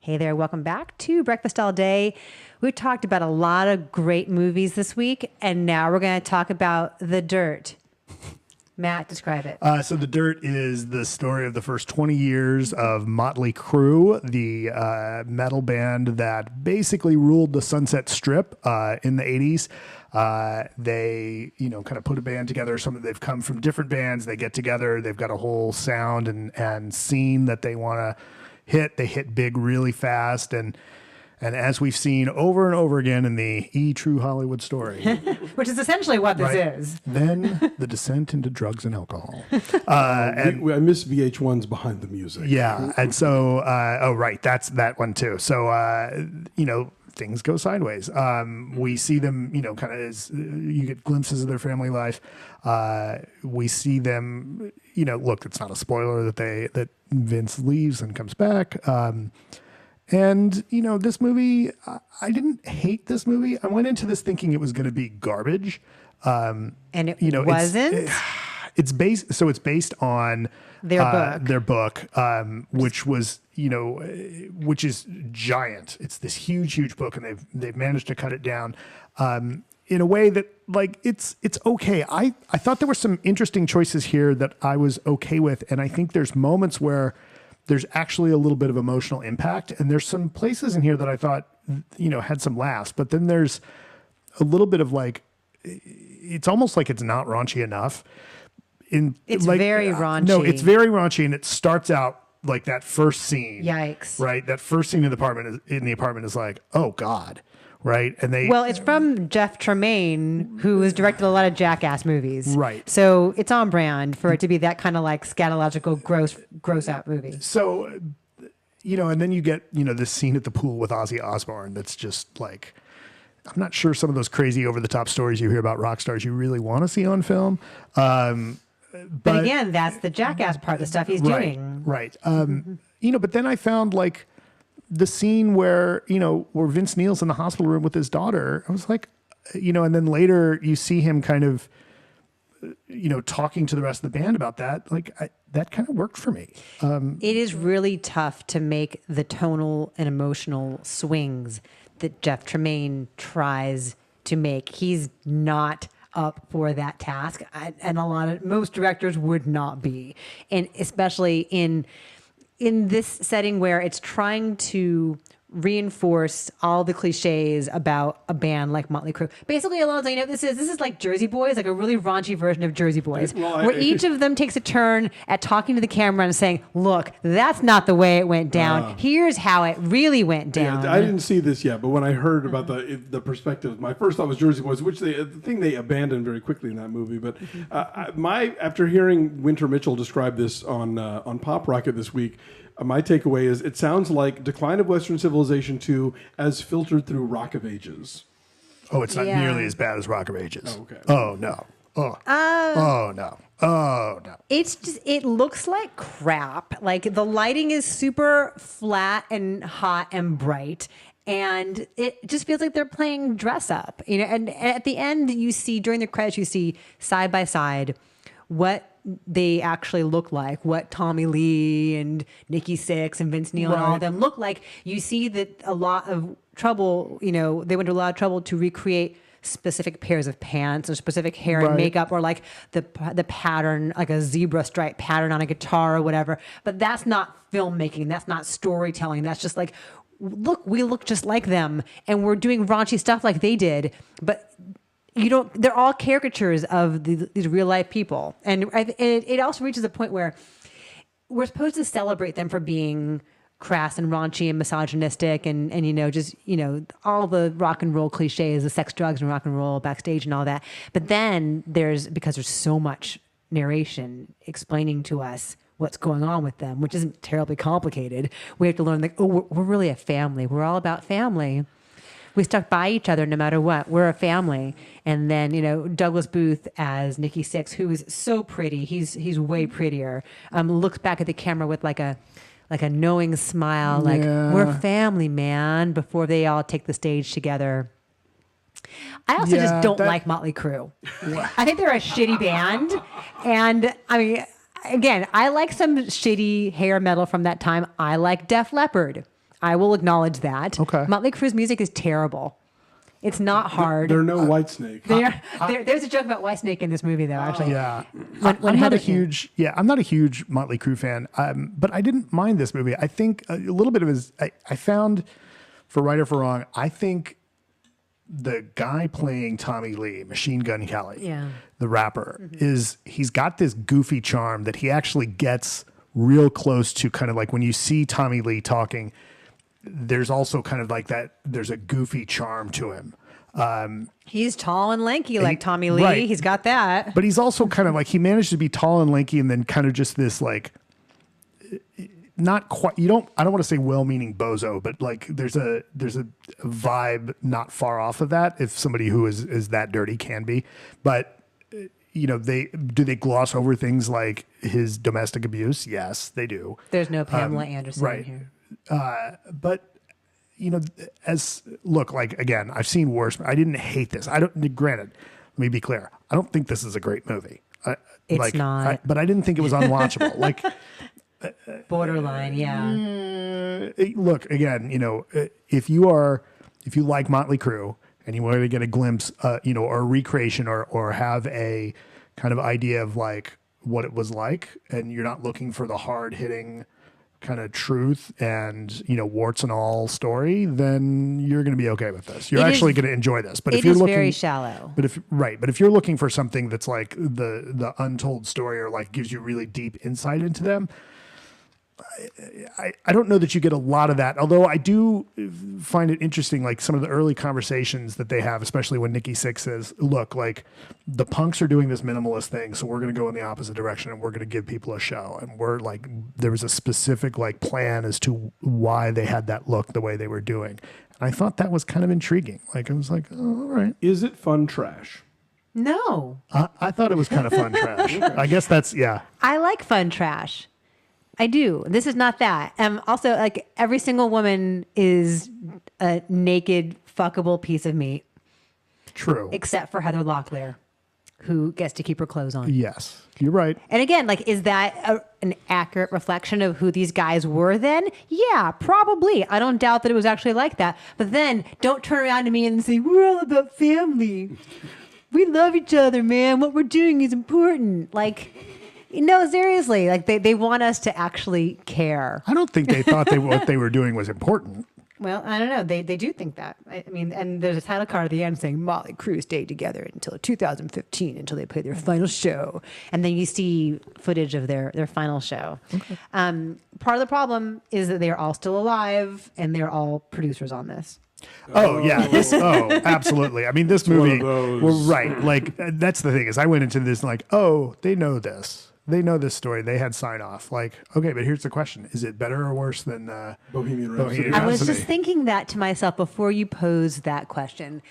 Hey there, welcome back to Breakfast All Day. We've talked about a lot of great movies this week, and now we're going to talk about The Dirt. Matt, describe it. So The Dirt is the story of the first 20 years of Mötley Crüe, the metal band that basically ruled the Sunset Strip in the 80s. They, kind of put a band together. They've come from different bands. They get together. They've got a whole sound and scene that they want to hit. They hit big really fast. And as we've seen over and over again in the True Hollywood Story, which is essentially what this is. Then the descent into drugs and alcohol. I miss VH1's Behind the Music. Yeah. And so, that's that one too. So, things go sideways. We see them, kind of as you get glimpses of their family life. We see them, look, it's not a spoiler that Vince leaves and comes back. And, this movie, I didn't hate this movie. I went into this thinking it was going to be garbage. And it wasn't? It's based on their book, which was, which is giant. It's this huge book, and they've managed to cut it down in a way that, like, it's okay. I thought there were some interesting choices here that I was okay with, and I think there's moments where there's actually a little bit of emotional impact, and there's some places in here that I thought, had some laughs, but then there's a little bit of, like, it's almost like it's not raunchy enough. It's very raunchy. No, it's very raunchy, and it starts out like that first scene. Yikes! Right, that first scene in the apartment is like, oh God, right? And it's from Jeff Tremaine, who has directed a lot of Jackass movies. Right. So it's on brand for it to be that kind of like scatological, gross out movie. So, and then you get this scene at the pool with Ozzy Osbourne. That's just like, I'm not sure some of those crazy over the top stories you hear about rock stars you really want to see on film. But again, that's the Jackass part of the stuff he's doing. Right. But then I found like the scene where Vince Neil's in the hospital room with his daughter. I was like, and then later you see him kind of, talking to the rest of the band about that. Like that kind of worked for me. It is really tough to make the tonal and emotional swings that Jeff Tremaine tries to make. He's not up for that task, and most directors would not be, and especially in this setting where it's trying to reinforce all the cliches about a band like Mötley Crüe. Basically, Alonso, this is like Jersey Boys, like a really raunchy version of Jersey Boys, where each of them takes a turn at talking to the camera and saying, "Look, that's not the way it went down. Here's how it really went down." Yeah, I didn't see this yet, but when I heard about the perspective, my first thought was Jersey Boys, which the thing they abandoned very quickly in that movie. But after hearing Winter Mitchell describe this on Pop Rocket this week. My takeaway is it sounds like Decline of Western Civilization 2 as filtered through Rock of Ages. Oh, it's not nearly as bad as Rock of Ages. Oh, okay. Oh, no. Oh no. Oh, no. It looks like crap. Like the lighting is super flat and hot and bright. And it just feels like they're playing dress up, and at the end during the credits, you see side by side what they actually look like, what Tommy Lee and Nikki Sixx and Vince Neil and all of them look like. You see that a lot of trouble, they went to a lot of trouble to recreate specific pairs of pants or specific hair and makeup, or like the pattern, like a zebra stripe pattern on a guitar or whatever. But that's not filmmaking. That's not storytelling. That's just like, look, we look just like them and we're doing raunchy stuff like they did. But they're all caricatures of these real life people. And it also reaches a point where we're supposed to celebrate them for being crass and raunchy and misogynistic and just all the rock and roll cliches, the sex, drugs, and rock and roll backstage and all that. But then because there's so much narration explaining to us what's going on with them, which isn't terribly complicated. We have to learn we're really a family. We're all about family. We stuck by each other no matter what. We're a family. And then, Douglas Booth as Nikki Sixx, who is so pretty. He's way prettier. Looks back at the camera with like a knowing smile, like we're family, man, before they all take the stage together. I also just don't like Mötley Crüe. I think they're a shitty band. And I mean, again, I like some shitty hair metal from that time. I like Def Leppard. I will acknowledge that. Okay. Mötley Crüe's music is terrible. It's not hard. There are no Whitesnake. There's a joke about Whitesnake in this movie, though. Actually, Yeah, When I'm not Heather- a huge I'm not a huge Mötley Crüe fan, but I didn't mind this movie. I think a little bit of his. I found, for right or for wrong, I think the guy playing Tommy Lee, Machine Gun Kelly, the rapper, he's got this goofy charm that he actually gets real close to, kind of like when you see Tommy Lee talking. There's also kind of like that. There's a goofy charm to him. he's tall and lanky like Tommy Lee. Right. He's got that. But he's also kind of like, he managed to be tall and lanky and then kind of just this like, not quite, I don't want to say well-meaning bozo, but like there's a vibe not far off of that if somebody who is that dirty can be. But they gloss over things like his domestic abuse? Yes, they do. There's no Pamela Anderson right. in here. But again, I've seen worse. I didn't hate this. Granted, let me be clear. I don't think this is a great movie. It's not. But I didn't think it was unwatchable. Like, borderline, yeah. Look, again, if you like Mötley Crüe and you want to get a glimpse, or a recreation or have a kind of idea of like what it was like, and you're not looking for the hard hitting kind of truth and warts and all story, then you're going to be okay with this. You're actually going to enjoy this. But if you're looking, very shallow. But if you're looking for something that's like the untold story or like gives you really deep insight into them, I don't know that you get a lot of that, although I do find it interesting, like some of the early conversations that they have, especially when Nikki Sixx says, look, like the punks are doing this minimalist thing, so we're going to go in the opposite direction and we're going to give people a show. And we're like, there was a specific like plan as to why they had that look the way they were doing. And I thought that was kind of intriguing. Like, I was like, oh, all right. Is it fun trash? No. I thought it was kind of fun trash. I guess that's, yeah. I like fun trash. I do. This is not that. Also, like every single woman is a naked, fuckable piece of meat. True. Except for Heather Locklear, who gets to keep her clothes on. Yes, you're right. And again, like, is that an accurate reflection of who these guys were then? Yeah, probably. I don't doubt that it was actually like that. But then don't turn around to me and say, we're all about family. We love each other, man. What we're doing is important. Like... No, seriously. Like they want us to actually care. I don't think they thought what they were doing was important. Well, I don't know. They do think that. I mean, and there's a title card at the end saying Mötley Crüe stayed together until 2015 until they played their final show. And then you see footage of their final show. Okay. Part of the problem is that they are all still alive and they're all producers on this. Oh yeah, absolutely. I mean, this movie, well, right? Like that's the thing is, I went into this like, oh, they know this. They know this story. They had sign off. Like, okay, but here's the question: is it better or worse than Bohemian Rhapsody? I was just thinking that to myself before you posed that question.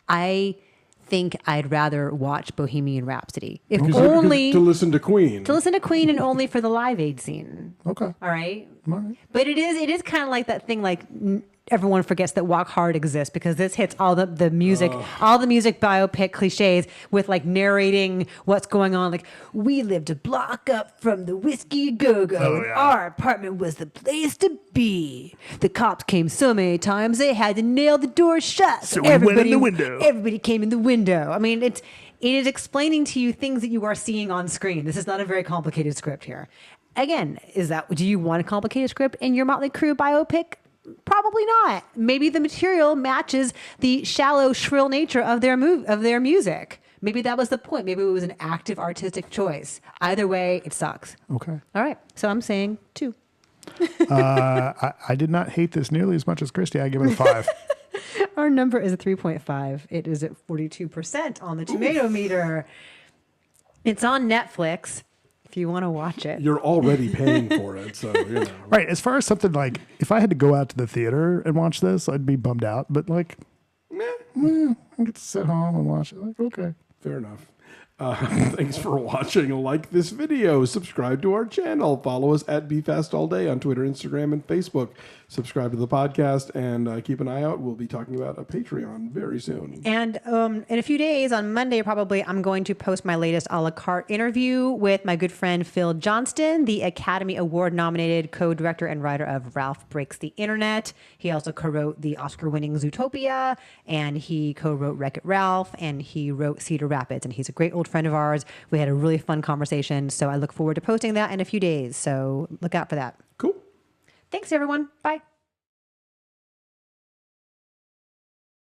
I think I'd rather watch Bohemian Rhapsody if only to listen to Queen. To listen to Queen and only for the Live Aid scene. Okay. All right. But it is kind of like that thing like. Everyone forgets that Walk Hard exists because this hits all the music, all the music biopic cliches with like narrating what's going on. Like, we lived a block up from the Whiskey Go-Go and our apartment was the place to be. The cops came so many times they had to nail the door shut. So we went in the window. Everybody came in the window. I mean, it is explaining to you things that you are seeing on screen. This is not a very complicated script here. Again, do you want a complicated script in your Mötley Crüe biopic? Probably not. Maybe the material matches the shallow, shrill nature of their music. Maybe that was the point. Maybe it was an active artistic choice. Either way, it sucks. Okay. All right. So I'm saying 2. I did not hate this nearly as much as Christy. I give it a 5. Our number is a 3.5. It is at 42% on the tomato meter. It's on Netflix. If you want to watch it, you're already paying for it, so Right. As far as something like, if I had to go out to the theater and watch this, I'd be bummed out. But like, I get to sit home and watch it. Like, okay, fair enough. Thanks for watching. Like this video, subscribe to our channel, follow us at BeFastAllDay on Twitter, Instagram, and Facebook. Subscribe to the podcast, and keep an eye out. We'll be talking about a Patreon very soon. And in a few days, on Monday probably, I'm going to post my latest a la carte interview with my good friend Phil Johnston, the Academy Award nominated co-director and writer of Ralph Breaks the Internet. He also co-wrote the Oscar-winning Zootopia, and he co-wrote Wreck-It Ralph, and he wrote Cedar Rapids, and he's a great old friend of ours. We had a really fun conversation, so I look forward to posting that in a few days. So look out for that. Cool. Thanks, everyone. Bye.